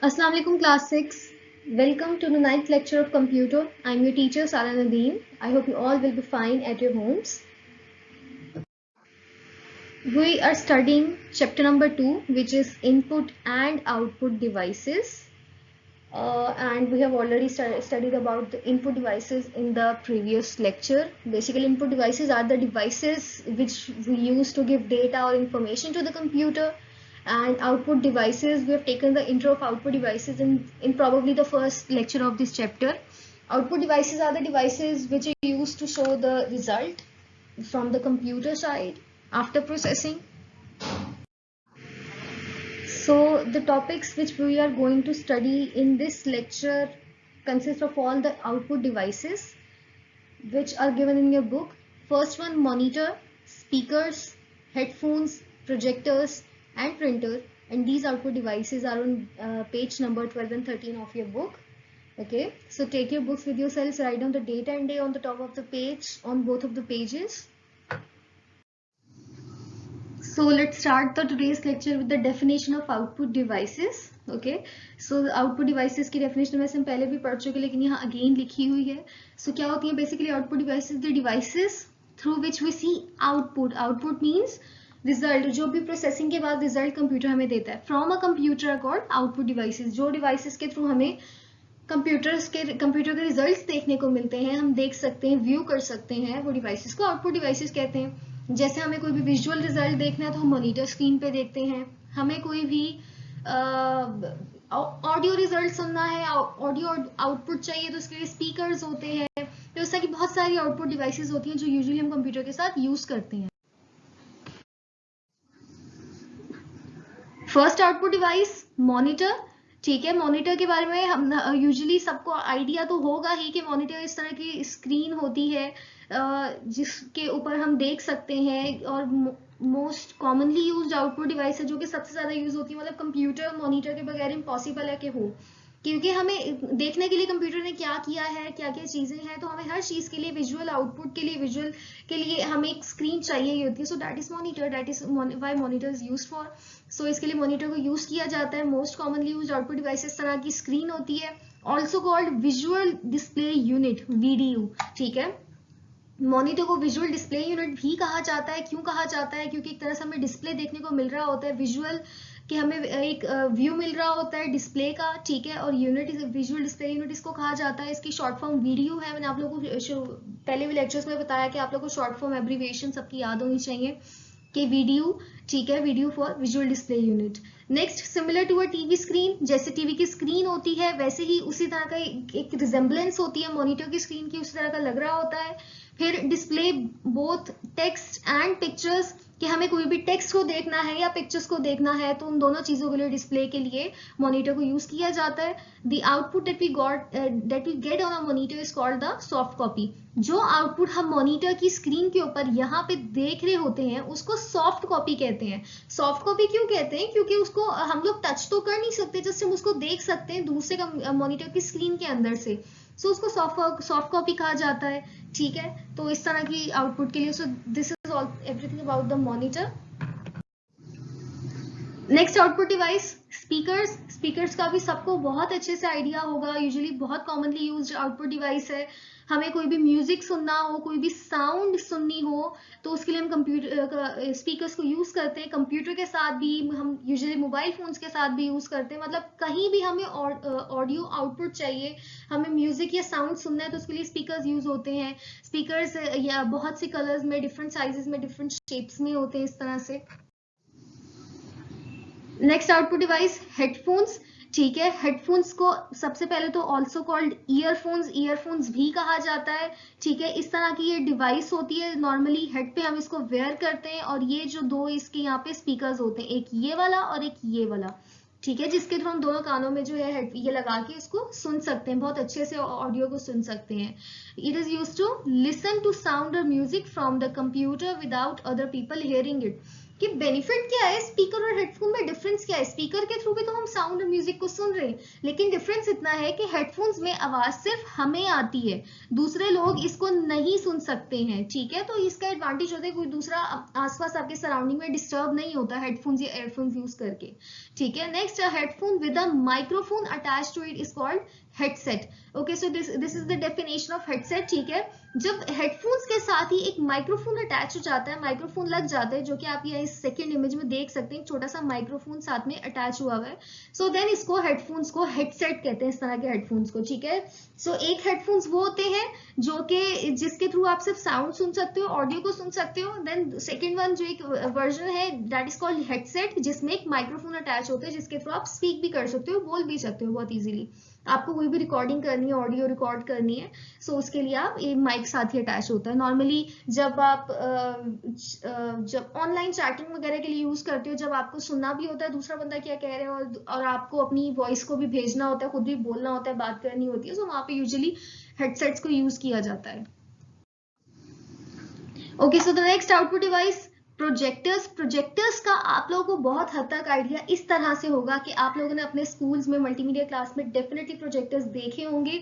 Assalamu alaikum class 6. Welcome to the ninth lecture of computer. I'm your teacher Sara Nadeem. I hope you all will be fine at your homes. We are studying chapter number 2, which is input and output devices. And we have already studied about the input devices in the previous lecture. Basically, input devices are the devices which we use to give data or information to the computer. And output devices, we have taken the intro of output devices in probably the first lecture of this chapter. Output devices are the devices which are used to show the result from the computer side after processing. So the topics which we are going to study in this lecture consist of all the output devices which are given in your book. First one, monitor, speakers, headphones, projectors and printer, and these output devices are on page number 12 and 13 of your book. Okay, so take your books with yourselves, write down the date and day on the top of the page on both of the pages. So let's start the today's lecture with the definition of output devices. Okay, so output devices की definition वैसे हम पहले भी पढ़ चुके, लेकिन यहाँ again लिखी हुई है. So क्या होती है basically output devices? The devices through which we see output. Output means result, जो भी processing के बाद result computer हमें देता है. From a computer are called output devices. जो devices के through हमें कंप्यूटर के रिजल्ट्स देखने को मिलते हैं, हम देख सकते हैं, व्यू कर सकते हैं, वो डिवाइसेस को आउटपुट डिवाइसेस कहते हैं. जैसे हमें कोई भी विजुअल रिजल्ट देखना है तो हम मॉनिटर स्क्रीन पे देखते हैं. हमें कोई भी ऑडियो रिजल्ट सुनना है, ऑडियो आउटपुट चाहिए तो उसके लिए स्पीकर्स होते हैं. तो इस तरह की बहुत सारी आउटपुट डिवाइसेस होती हैं जो यूजुअली हम कंप्यूटर के साथ यूज करते हैं. First output device monitor. ठीक है, मॉनिटर के बारे में हम यूजुअली सबको आइडिया तो होगा ही कि मॉनिटर इस तरह की स्क्रीन होती है जिसके ऊपर हम देख सकते हैं, और most commonly used output device है जो कि सबसे ज्यादा यूज होती है. मतलब कंप्यूटर मॉनिटर के बगैर इम्पॉसिबल है कि हो, क्योंकि हमें देखने के लिए कंप्यूटर ने क्या किया है, क्या क्या चीजें हैं, तो हमें हर चीज के लिए विजुअल आउटपुट के लिए विजुअल के लिए हमें एक स्क्रीन चाहिए ही होती है. So that is monitor, that is why monitor is used for. So इसके लिए मॉनिटर को यूज किया जाता है. Most commonly use output device इस तरह की स्क्रीन होती है, also called visual display unit, VDU. ठीक है, मॉनिटर को विजुअल डिस्प्ले यूनिट भी कहा जाता है. क्यों कहा जाता है? क्योंकि एक तरह से हमें डिस्प्ले देखने को मिल रहा होता है, विजुअल कि हमें एक व्यू मिल रहा होता है डिस्प्ले का. ठीक है, और unit is visual display unit इसको कहा जाता है. इसकी शॉर्ट फॉर्म वीडियो है. मैंने आप लोगों को पहले भी लेक्चर्स में बताया कि आप लोगों को शॉर्ट फॉर्म एब्रीविएशन सबकी याद होनी चाहिए कि वीडियो. ठीक है, video for visual display unit. Next, similar to a TV screen. जैसे टीवी की स्क्रीन होती है वैसे ही उसी तरह का एक रिजेम्बलेंस होती है मॉनिटर की स्क्रीन की, उसी तरह का लग रहा होता है. फिर display both text and pictures, कि हमें कोई भी टेक्स्ट को देखना है या पिक्चर्स को देखना है तो उन दोनों चीजों के लिए डिस्प्ले के लिए मॉनिटर को यूज किया जाता है. The output that we get on a monitor is called the soft copy. जो आउटपुट हम मॉनिटर की स्क्रीन के ऊपर यहाँ पे देख रहे होते हैं उसको सॉफ्ट कॉपी कहते हैं. सॉफ्ट कॉपी क्यों कहते हैं? क्योंकि उसको हम लोग टच तो कर नहीं सकते, जस्ट हम उसको देख सकते हैं दूसरे मॉनिटर की स्क्रीन के अंदर से. सो उसको सॉफ्ट कॉपी कहा जाता है. ठीक है, तो इस तरह की आउटपुट के लिए. सो this is all everything about the monitor. Next output device speakers. Speakers का भी सबको बहुत अच्छे से आइडिया होगा, यूजुअली बहुत कॉमनली यूज्ड आउटपुट डिवाइस है. हमें कोई भी म्यूजिक सुनना हो, कोई भी साउंड सुननी हो तो उसके लिए हम कंप्यूटर स्पीकर्स को यूज करते हैं. कंप्यूटर के साथ भी हम यूजुअली मोबाइल फोन्स के साथ भी यूज करते हैं. मतलब कहीं भी हमें ऑडियो आउटपुट चाहिए, हमें म्यूजिक या साउंड सुनना है तो उसके लिए स्पीकर्स यूज होते हैं. स्पीकर्स या बहुत सी कलर्स में, डिफरेंट साइजेस में, डिफरेंट शेप्स में होते हैं इस तरह से. Next output device headphones. ठीक है, हेडफोन्स को सबसे पहले तो ऑल्सो कॉल्ड ईयरफोन्स, ईयरफोन्स भी कहा जाता है. ठीक है, इस तरह की ये डिवाइस होती है, नॉर्मली हेड पे हम इसको वेयर करते हैं, और ये जो दो इसके यहाँ पे स्पीकर्स होते हैं, एक ये वाला और एक ये वाला. ठीक है, जिसके थ्रू हम दोनों कानों में जो है ये लगा के इसको सुन सकते हैं, बहुत अच्छे से ऑडियो को सुन सकते हैं. It is use to listen to sound और music from the computer without other people hearing it. कि बेनिफिट क्या है स्पीकर और हेडफोन में, डिफरेंस क्या है। स्पीकर के थ्रू भी तो हम साउंड और म्यूजिक को सुन रहे हैं, लेकिन डिफरेंस इतना है कि हेडफोन्स में आवाज सिर्फ हमें आती है, दूसरे लोग इसको नहीं सुन सकते हैं, ठीक है। तो इसका एडवांटेज होता है कोई दूसरा आसपास आपके सराउंडिंग में डिस्टर्ब नहीं होता हेडफोन्स या एयरफोन्स यूज करके, ठीक है। Next, headphone with a microphone attached to it is called headset. Okay, so this is the definition of headset, ठीक है। जब हेडफोन्स के साथ ही एक माइक्रोफोन अटैच हो जाता है, माइक्रोफोन लग जाता है, जो कि आप ये इस सेकंड इमेज में देख सकते हैं, छोटा सा माइक्रोफोन साथ में अटैच हुआ हुआ है। सो देन इसको हेडफोन्स को हेडसेट कहते हैं, इस तरह के हेडफोन्स को, ठीक है। सो एक हेडफोन्स वो होते हैं जो कि जिसके थ्रू आप सिर्फ साउंड सुन सकते हो, ऑडियो को सुन सकते हो। देन सेकेंड वन जो एक वर्जन है दैट इज कॉल्ड हेडसेट, जिसमें एक माइक्रोफोन अटैच होता है, जिसके थ्रू आप स्पीक भी कर सकते हो, बोल भी सकते हो बहुत इजीली। आपको कोई भी रिकॉर्डिंग करनी है, ऑडियो रिकॉर्ड करनी है, सो उसके लिए आप ये माइक साथ ही अटैच होता है। नॉर्मली जब आप जब ऑनलाइन चैटिंग वगैरह के लिए यूज करते हो, जब आपको सुनना भी होता है दूसरा बंदा क्या कह रहे हैं, और आपको अपनी वॉइस को भी भेजना होता है, खुद भी बोलना होता है, बात करनी होती है, सो वहां पे यूजुअली हेडसेट्स को यूज किया जाता है। Okay, so the next output device, projectors. Projectors का आप लोगों को बहुत हद तक आइडिया इस तरह से होगा कि आप लोगों ने अपने स्कूल्स में मल्टीमीडिया क्लास में डेफिनेटली प्रोजेक्टर्स देखे होंगे।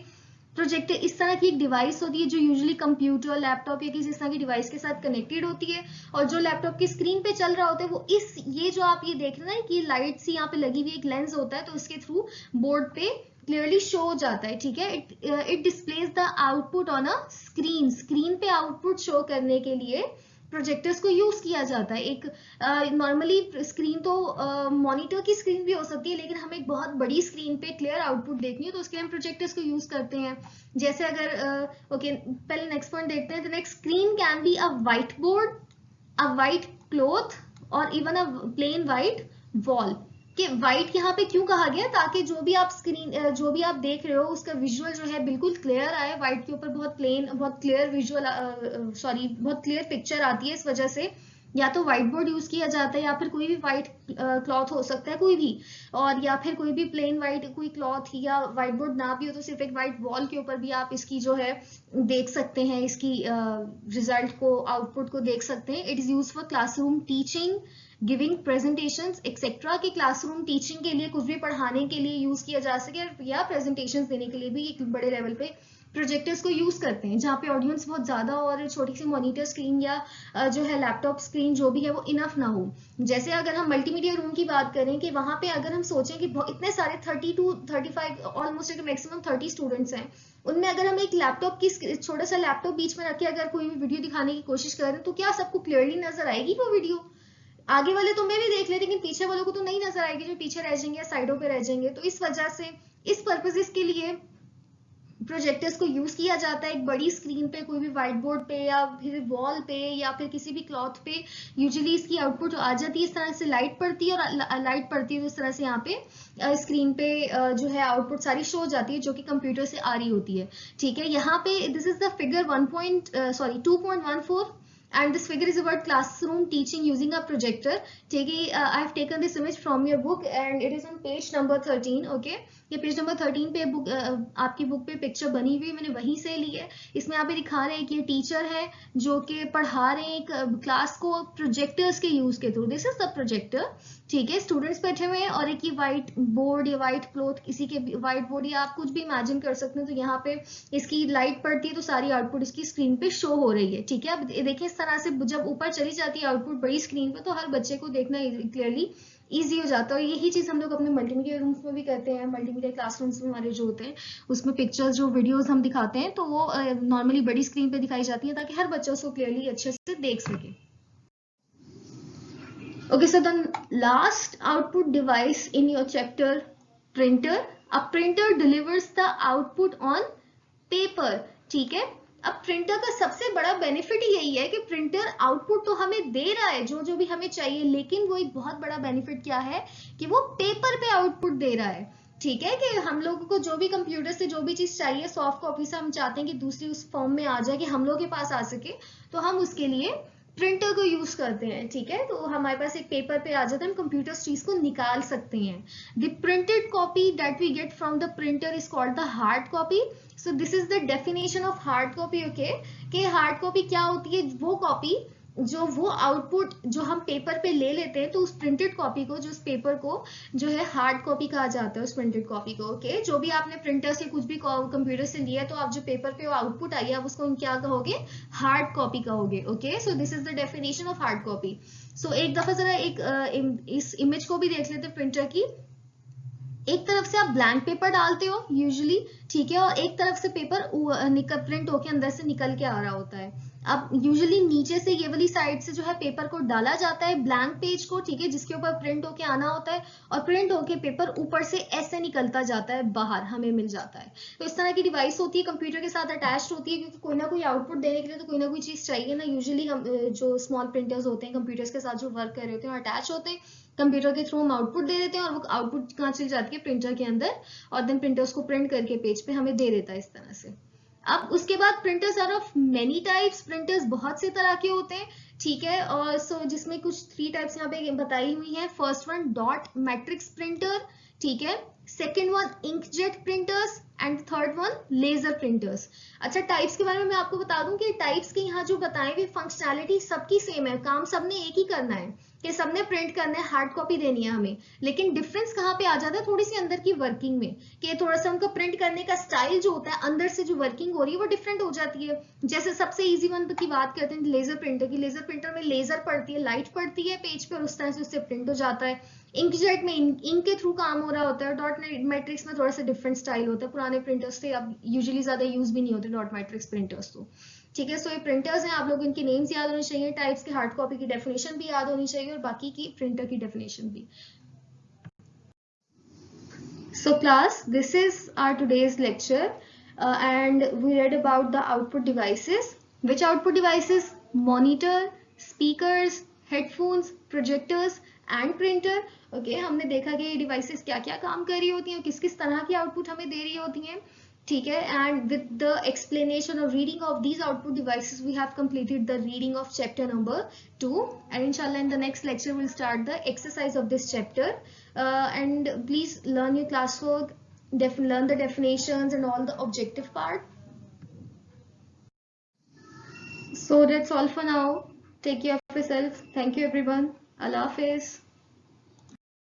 प्रोजेक्टर इस तरह की एक डिवाइस होती है जो यूजुअली कंप्यूटर, लैपटॉप या किसी इस तरह की डिवाइस के साथ कनेक्टेड होती है, और जो लैपटॉप की स्क्रीन पे चल रहा होता है वो ये जो आप ये देख रहे हैं कि लाइट सी यहाँ पे लगी हुई एक लेंस होता है, तो इसके थ्रू बोर्ड पे क्लियरली शो हो जाता है, ठीक है। It displays the output on a screen. Screen पे आउटपुट शो करने के लिए प्रोजेक्टर्स को यूज किया जाता है। एक नॉर्मली स्क्रीन तो मॉनिटर की स्क्रीन भी हो सकती है, लेकिन हमें एक बहुत बड़ी स्क्रीन पे क्लियर आउटपुट देखनी है, तो उसके लिए हम प्रोजेक्टर्स को यूज करते हैं। जैसे अगर ओके, पहले नेक्स्ट पॉइंट देखते हैं। तो next, screen can be a white board, a white cloth, और even a plain white wall. कि व्हाइट यहाँ पे क्यों कहा गया, ताकि जो भी आप स्क्रीन जो भी आप देख रहे हो उसका विजुअल जो है बिल्कुल क्लियर आए। व्हाइट के ऊपर बहुत प्लेन, बहुत क्लियर विजुअल, सॉरी बहुत क्लियर पिक्चर आती है, इस वजह से या तो व्हाइट बोर्ड यूज किया जाता है, या फिर कोई भी व्हाइट क्लॉथ हो सकता है कोई भी, और या फिर कोई भी प्लेन व्हाइट कोई क्लॉथ, या व्हाइट बोर्ड ना भी हो तो सिर्फ एक व्हाइट वॉल के ऊपर भी आप इसकी जो है देख सकते हैं, इसकी रिजल्ट को, आउटपुट को देख सकते हैं। It is use for classroom teaching, giving presentations etcetera, कि क्लासरूम टीचिंग के लिए, कुछ भी पढ़ाने के लिए यूज किया जा सके, या प्रेजेंटेशंस देने के लिए भी एक बड़े लेवल पे प्रोजेक्टर्स को यूज करते हैं, जहाँ पे ऑडियंस बहुत ज्यादा और छोटी सी मॉनिटर स्क्रीन या जो है लैपटॉप स्क्रीन जो भी है वो इनफ ना हो। जैसे अगर हम मल्टीमीडिया रूम की बात करें, कि वहां पे अगर हम सोचें कि इतने सारे 30 to 35 ऑलमोस्ट मैक्सिमम 30 स्टूडेंट्स हैं, उनमें अगर हम एक लैपटॉप की छोटा सा लैपटॉप बीच में रखे अगर कोई भी वीडियो दिखाने की कोशिश करें, तो क्या सबको क्लियरली नजर आएगी वो वीडियो? आगे वाले तो मैं भी देख ले, लेकिन पीछे वालों को तो नहीं नजर आएगी, जो पीछे रह जाएंगे या साइडों पे रह जाएंगे। तो इस वजह से इस पर्पसेस के लिए प्रोजेक्टर्स को यूज किया जाता है। एक बड़ी स्क्रीन पे, कोई भी व्हाइट बोर्ड पे, या फिर वॉल पे, या फिर किसी भी क्लॉथ पे यूजुअली इसकी आउटपुट आ जाती है, इस तरह से लाइट पड़ती है, और लाइट पड़ती है तो इस तरह से यहाँ पे स्क्रीन पे जो है आउटपुट सारी शो हो जाती है, जो कि कंप्यूटर से आ रही होती है, ठीक है। यहाँ पे this is the figure 2.14, and this figure is about classroom teaching using a projector. I have taken this image from your book and it is on page number 13. Okay, ये पेज नंबर 13 पे book, आपकी book पे picture बनी हुई, मैंने वहीं से ली है। इसमें यहाँ पे दिखा रहे हैं कि ये टीचर है जो कि पढ़ा रहे हैं एक क्लास को प्रोजेक्टर्स के यूज के through. This is the projector, ठीक है। स्टूडेंट्स बैठे हुए हैं और एक ही व्हाइट बोर्ड या व्हाइट क्लॉथ, किसी के व्हाइट बोर्ड या आप कुछ भी इमेजिन कर सकते हैं, तो यहाँ पे इसकी लाइट पड़ती है तो सारी आउटपुट इसकी स्क्रीन पे शो हो रही है, ठीक है। अब देखिए इस तरह से जब ऊपर चली जाती है आउटपुट बड़ी स्क्रीन पे, तो हर बच्चे को देखना क्लियरली ईजी हो जाता है। और यही चीज हम लोग अपने मल्टीमीडिया रूम्स में भी करते हैं। मल्टीमीडिया क्लासरूम्स में हमारे जो होते हैं उसमें पिक्चर्स, जो वीडियोस हम दिखाते हैं, तो वो नॉर्मली बड़ी स्क्रीन पे दिखाई जाती है, ताकि हर बच्चा उसको क्लियरली अच्छे से देख सके। Okay, so the last output device in your chapter, printer. A printer delivers the output on paper, ठीक है। अब प्रिंटर का सबसे बड़ा बेनिफिट यही है कि प्रिंटर आउटपुट तो हमें दे रहा है जो भी हमें चाहिए, लेकिन वो एक बहुत बड़ा बेनिफिट क्या है कि वो पेपर पे आउटपुट दे रहा है, ठीक है। कि हम लोगों को जो भी कंप्यूटर से जो भी चीज चाहिए सॉफ्ट कॉपी से हम चाहते हैं कि दूसरी उस फॉर्म में आ जाए, कि हम लोग के पास आ सके, तो हम उसके लिए प्रिंटर को यूज करते हैं, ठीक है। तो हमारे पास एक पेपर पे आ जाता है, हम कंप्यूटर चीज को निकाल सकते हैं। The printed copy that we get from the printer is called the hard copy. So this is the definition of hard copy. Okay, कि हार्ड कॉपी क्या होती है? वो कॉपी जो वो आउटपुट जो हम पेपर पे ले लेते हैं, तो उस प्रिंटेड कॉपी को, जो उस पेपर को जो है हार्ड कॉपी कहा जाता है उस प्रिंटेड कॉपी को। ओके, जो भी आपने प्रिंटर से कुछ भी कंप्यूटर से लिया, तो आप जो पेपर पे आउटपुट आई है आप उसको क्या कहोगे, हार्ड कॉपी कहोगे। Okay, so this is the definition of hard copy. So एक दफा जरा इस इमेज को भी देख लेते हैं प्रिंटर की। एक तरफ से आप ब्लैंक पेपर डालते हो यूजुअली, ठीक है, और एक तरफ से पेपर निकल प्रिंट होके अंदर से निकल के आ रहा होता है। अब यूजुअली नीचे से ये वाली साइड से जो है पेपर को डाला जाता है, ब्लैंक पेज को, ठीक है, जिसके ऊपर प्रिंट होके आना होता है, और प्रिंट होके पेपर ऊपर से ऐसे निकलता जाता है बाहर, हमें मिल जाता है। तो इस तरह की डिवाइस होती है, कंप्यूटर के साथ अटैच होती है, क्योंकि कोई ना कोई आउटपुट देने के लिए तो कोई ना कोई चीज चाहिए ना। यूजुअली हम जो स्मॉल प्रिंटर्स होते हैं कंप्यूटर्स के साथ जो वर्क कर रहे होते हैं अटैच होते हैं, कंप्यूटर के थ्रू हम आउटपुट दे देते हैं, और वो आउटपुट कहाँ चली जाती है, प्रिंटर के अंदर, और देन प्रिंटर उसको प्रिंट करके पेज पे हमें दे देता है इस तरह से। अब उसके बाद printers are of many types, printers बहुत से तरह के होते हैं, ठीक है, और जिसमें कुछ 3 टाइप्स यहाँ पे बताई हुई है। First one dot matrix printer, ठीक है, second one inkjet printers, and third one laser printers. अच्छा, टाइप्स के बारे में मैं आपको बता दूं कि टाइप्स के यहाँ जो बताए हुए फंक्शनैलिटी सबकी सेम है, काम सबने एक ही करना है, कि सबने प्रिंट करना है, हार्ड कॉपी देनी है हमें। लेकिन डिफरेंस कहाँ पे आ जाता है, थोड़ी सी अंदर की वर्किंग में, कि थोड़ा सा उनका प्रिंट करने का स्टाइल जो होता है, अंदर से जो वर्किंग हो रही है वो डिफरेंट हो जाती है। जैसे सबसे इजी वन की बात करते हैं लेजर प्रिंटर की। लेजर प्रिंटर में लेजर पड़ती है, लाइट पड़ती है पेज पे, और उस तरह से उससे प्रिंट हो जाता है। इंकजेट में इंक के थ्रू काम हो रहा होता है। डॉट मैट्रिक्स में थोड़ा सा डिफरेंट स्टाइल होता है, पुराने प्रिंटर्स थे, अब यूजुअली ज्यादा यूज भी नहीं होते डॉट मैट्रिक्स प्रिंटर्स तो, ठीक है। सो ये प्रिंटर्स हैं, आप लोग इनके नेम्स याद होने चाहिए, टाइप्स के, हार्ड कॉपी की डेफिनेशन भी याद होनी चाहिए, और बाकी की प्रिंटर की डेफिनेशन भी। So class, this is our today's lecture, and we read about the output devices. Which output devices? Monitor, speakers, headphones, projectors and printer. Okay, हमने देखा कि ये devices क्या क्या काम कर रही होती हैं, किस किस तरह की output हमें दे रही होती हैं, ठीक है। And with the explanation or reading of these output devices, we have completed the reading of chapter number 2, and inshallah in the next lecture we'll start the exercise of this chapter. And please learn your classwork, learn the definitions and all the objective part. So that's all for now. Take care of yourself. Thank you everyone. Allah Hafiz.